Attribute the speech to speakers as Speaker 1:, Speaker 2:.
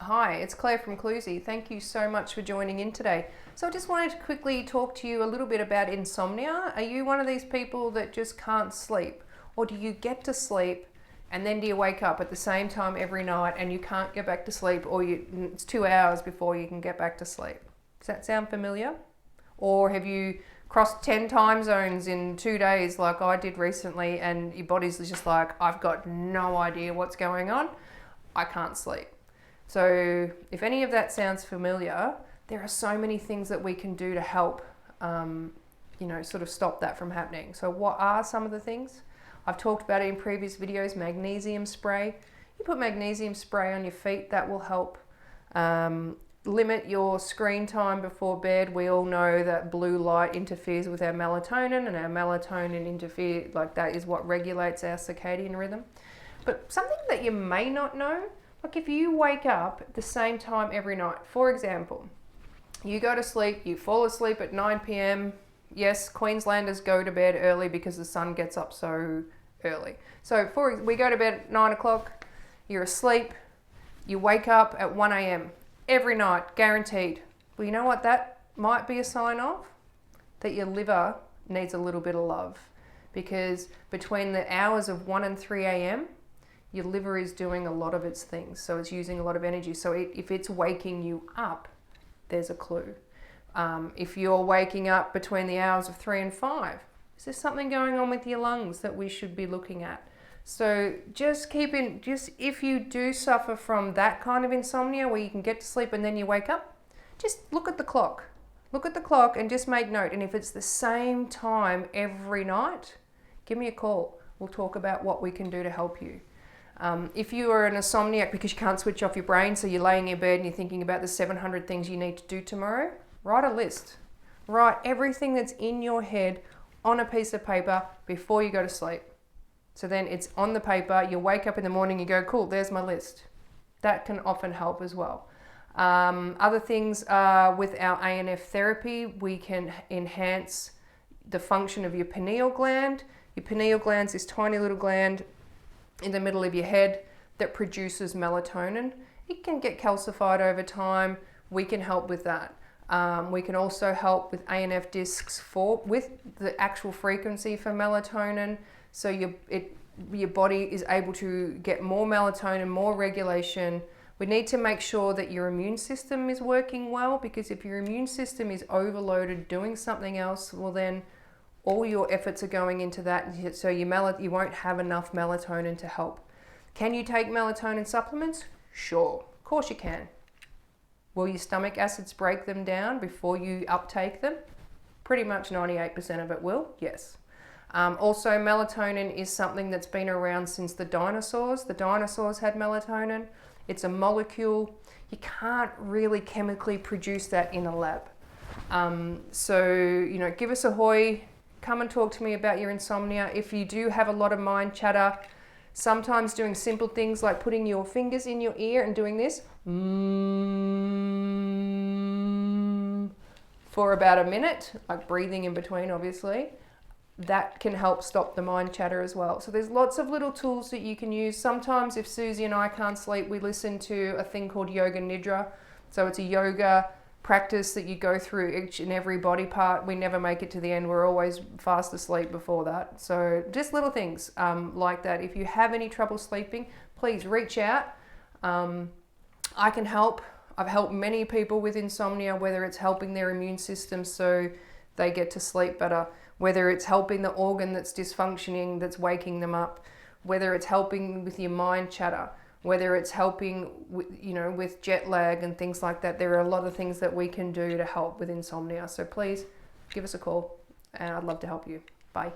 Speaker 1: Hi, it's Claire from Cluesy. Thank you so much for joining in today. So I just wanted to quickly talk to you a little bit about insomnia. Are you one of these people that just can't sleep? Or do you get to sleep and then do you wake up at the same time every night and you can't get back to sleep, or it's 2 hours before you can get back to sleep? Does that sound familiar? Or have you crossed 10 time zones in 2 days like I did recently, and your body's just like, I've got no idea what's going on. I can't sleep. So if any of that sounds familiar, there are so many things that we can do to help, sort of stop that from happening. So what are some of the things? I've talked about it in previous videos. Magnesium spray. You put magnesium spray on your feet, that will help. Limit your screen time before bed. We all know that blue light interferes with our melatonin, and our melatonin that is what regulates our circadian rhythm. But something that you may not know, like if you wake up at the same time every night, for example, you go to sleep, you fall asleep at 9 p.m. Yes, Queenslanders go to bed early because the sun gets up so early. So we go to bed at 9 o'clock, you're asleep, you wake up at 1 a.m. every night, guaranteed. Well, you know what that might be a sign of? That your liver needs a little bit of love, because between the hours of 1 and 3 a.m., your liver is doing a lot of its things, so it's using a lot of energy. So if it's waking you up, there's a clue. If you're waking up between the hours of 3 and 5, is there something going on with your lungs that we should be looking at? So if you do suffer from that kind of insomnia where you can get to sleep and then you wake up, just look at the clock. Look at the clock and just make note. And if it's the same time every night, give me a call. We'll talk about what we can do to help you. If you are an insomniac because you can't switch off your brain, so you're laying in bed and you're thinking about the 700 things you need to do tomorrow, write a list. Write everything that's in your head on a piece of paper before you go to sleep. So then it's on the paper, you wake up in the morning, you go, cool, there's my list. That can often help as well. Other things are with our ANF therapy, we can enhance the function of your pineal gland. Your pineal gland is this tiny little gland in the middle of your head that produces melatonin. It can get calcified over time. We can help with that. We can also help with ANF discs with the actual frequency for melatonin. So your body is able to get more melatonin, more regulation. We need to make sure that your immune system is working well, because if your immune system is overloaded doing something else, well then all your efforts are going into that, so you won't have enough melatonin to help. Can you take melatonin supplements? Sure, of course you can. Will your stomach acids break them down before you uptake them? Pretty much 98% of it will, yes. Also, melatonin is something that's been around since the dinosaurs. The dinosaurs had melatonin. It's a molecule. You can't really chemically produce that in a lab. Give us a hoy. Come and talk to me about your insomnia. If you do have a lot of mind chatter, sometimes doing simple things like putting your fingers in your ear and doing this for about a minute, like breathing in between, obviously, that can help stop the mind chatter as well. So there's lots of little tools that you can use. Sometimes if Susie and I can't sleep, we listen to a thing called yoga nidra. So it's a yoga practice that you go through each and every body part. We never make it to the end. We're always fast asleep before that. So just little things like that. If you have any trouble sleeping, please reach out. I can help. I've helped many people with insomnia, whether it's helping their immune system so they get to sleep better, whether it's helping the organ that's dysfunctioning, that's waking them up, whether it's helping with your mind chatter, whether it's helping with jet lag and things like that. There are a lot of things that we can do to help with insomnia. So please give us a call and I'd love to help you. Bye.